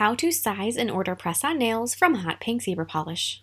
How to size and order press-on nails from Hotpinkzebrapolish.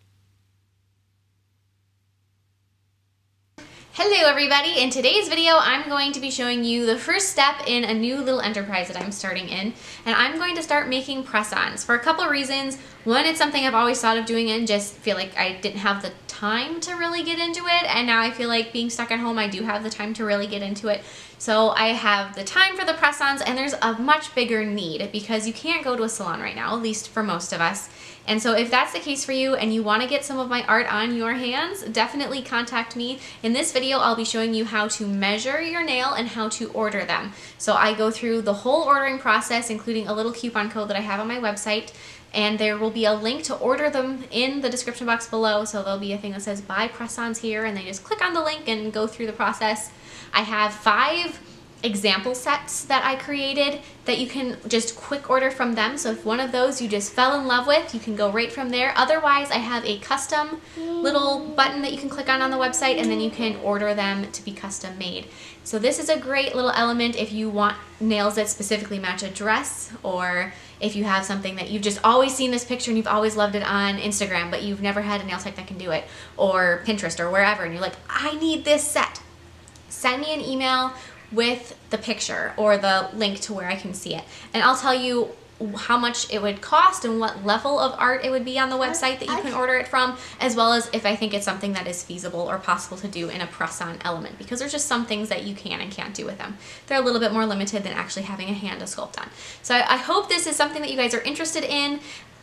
Hello everybody! In today's video I'm going to be showing you the first step in a new little enterprise that I'm starting in, and I'm going to start making press-ons for a couple of reasons. One, it's something I've always thought of doing and just feel like I didn't have the time to really get into it, and now I feel like being stuck at home I do have the time to really get into it. So I have the time for the press-ons, and there's a much bigger need because you can't go to a salon right now, at least for most of us. And so if that's the case for you and you want to get some of my art on your hands, definitely contact me. In this video, I'll be showing you how to measure your nail and how to order them. So I go through the whole ordering process, including a little coupon code that I have on my website. And there will be a link to order them in the description box below. So there'll be a thing that says buy press-ons here, and they just click on the link and go through the process. I have 5 example sets that I created that you can just quick order from them. So if one of those you just fell in love with, you can go right from there. Otherwise, I have a custom little button that you can click on the website, and then you can order them to be custom made. So this is a great little element if you want nails that specifically match a dress, or if you have something that you've just always seen this picture and you've always loved it on Instagram, but you've never had a nail tech that can do it, or Pinterest or wherever, and you're like, I need this set. Send me an email with the picture or the link to where I can see it, and I'll tell you how much it would cost and what level of art it would be on the website that you can order it from, as well as if I think it's something that is feasible or possible to do in a press-on element, because there's just some things that you can and can't do with them. They're a little bit more limited than actually having a hand to sculpt on. So I hope this is something that you guys are interested in.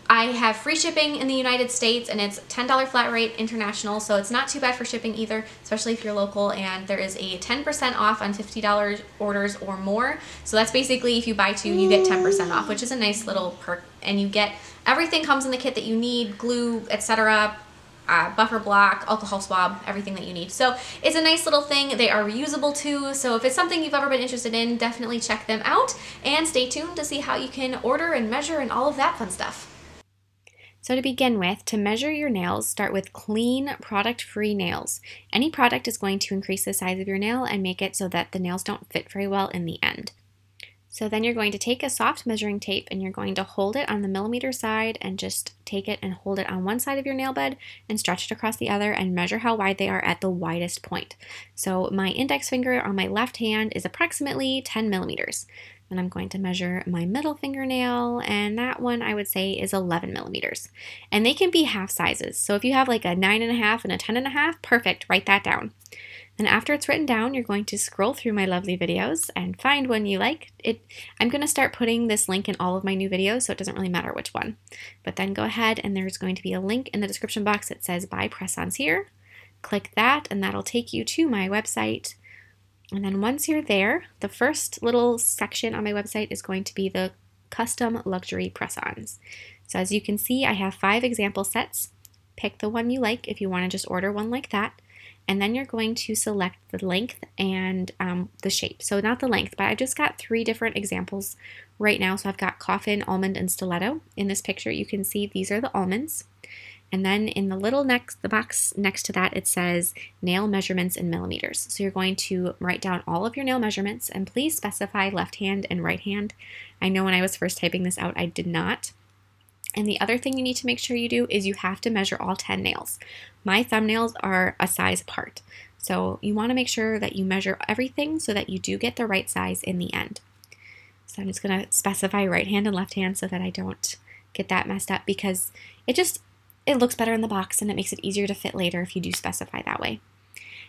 I have free shipping in the United States, and it's $10 flat rate international, so it's not too bad for shipping either, especially if you're local, and there is a 10% off on $50 orders or more. So that's basically if you buy 2, you get 10% off, which is a nice little perk, and you get everything comes in the kit that you need, glue, etc., buffer block, alcohol swab, everything that you need. So it's a nice little thing. They are reusable too, so if it's something you've ever been interested in, definitely check them out, and stay tuned to see how you can order and measure and all of that fun stuff. So to begin with, to measure your nails, start with clean, product-free nails. Any product is going to increase the size of your nail and make it so that the nails don't fit very well in the end. So then you're going to take a soft measuring tape and you're going to hold it on the millimeter side and just take it and hold it on one side of your nail bed and stretch it across the other and measure how wide they are at the widest point. So my index finger on my left hand is approximately 10 millimeters. And I'm going to measure my middle fingernail, and that one I would say is 11 millimeters. And they can be half sizes. So if you have like a 9.5 and a 10.5, perfect, write that down. And after it's written down, you're going to scroll through my lovely videos and find one you like. I'm going to start putting this link in all of my new videos, so it doesn't really matter which one. But then go ahead, and there's going to be a link in the description box that says buy press-ons here. Click that, and that'll take you to my website. And then once you're there, the first little section on my website is going to be the custom luxury press-ons. So as you can see, I have 5 example sets. Pick the one you like if you want to just order one like that. And then you're going to select the length and the shape. So not the length, but I've just got 3 different examples right now. So I've got coffin, almond, and stiletto. In this picture, you can see these are the almonds. And then in the box next to that, it says nail measurements in millimeters. So you're going to write down all of your nail measurements, and please specify left hand and right hand. I know when I was first typing this out, I did not. And the other thing you need to make sure you do is you have to measure all 10 nails. My thumbnails are a size apart. So you want to make sure that you measure everything so that you do get the right size in the end. So I'm just going to specify right hand and left hand so that I don't get that messed up, because it looks better in the box and it makes it easier to fit later if you do specify that way.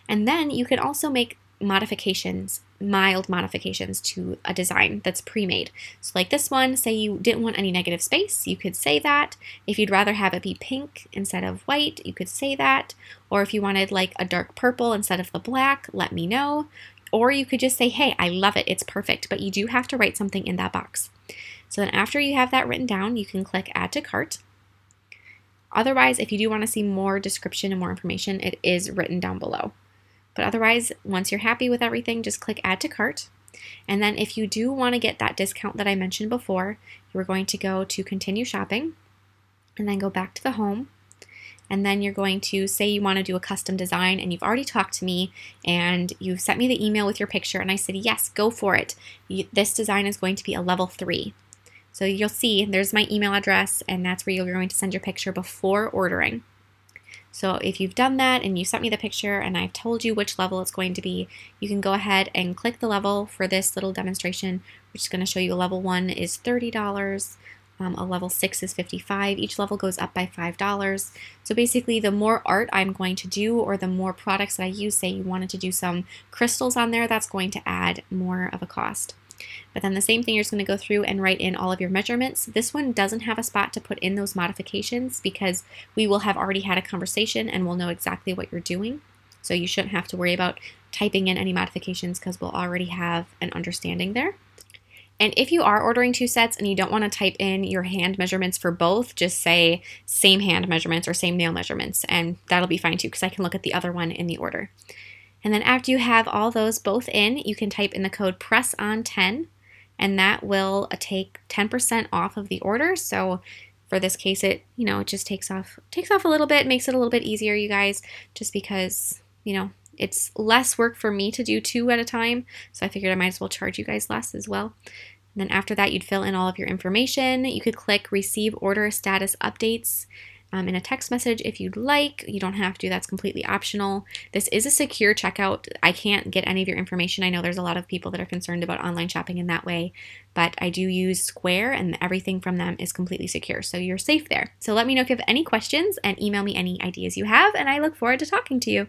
And then you can also make modifications, mild modifications to a design that's pre-made. So like this one, say you didn't want any negative space, you could say that. If you'd rather have it be pink instead of white, you could say that. Or if you wanted like a dark purple instead of the black, let me know. Or you could just say, hey, I love it, it's perfect, but you do have to write something in that box. So then after you have that written down, you can click add to cart. Otherwise, if you do want to see more description and more information, it is written down below. But otherwise, once you're happy with everything, just click add to cart. And then if you do want to get that discount that I mentioned before, you're going to go to continue shopping and then go back to the home. And then you're going to say you want to do a custom design, and you've already talked to me and you sent me the email with your picture, and I said, yes, go for it. This design is going to be a level 3. So you'll see there's my email address, and that's where you're going to send your picture before ordering. So if you've done that and you sent me the picture and I've told you which level it's going to be, you can go ahead and click the level for this little demonstration, which is going to show you a level 1 is $30, a level 6 is $55. Each level goes up by $5. So basically, the more art I'm going to do, or the more products that I use, say you wanted to do some crystals on there, that's going to add more of a cost. But then the same thing, you're just going to go through and write in all of your measurements. This one doesn't have a spot to put in those modifications because we will have already had a conversation and we'll know exactly what you're doing. So you shouldn't have to worry about typing in any modifications because we'll already have an understanding there. And if you are ordering 2 sets and you don't want to type in your hand measurements for both, just say same hand measurements or same nail measurements, and that'll be fine too because I can look at the other one in the order. And then after you have all those both in, you can type in the code PRESSON10, and that will take 10% off of the order. So for this case, it just takes off a little bit, makes it a little bit easier, you guys, just because, it's less work for me to do 2 at a time. So I figured I might as well charge you guys less as well. And then after that, you'd fill in all of your information. You could click Receive Order Status Updates in a text message if you'd like. You don't have to, that's completely optional. This is a secure checkout. I can't get any of your information. I know there's a lot of people that are concerned about online shopping in that way, but I do use Square and everything from them is completely secure, so you're safe there. So let me know if you have any questions and email me any ideas you have, and I look forward to talking to you.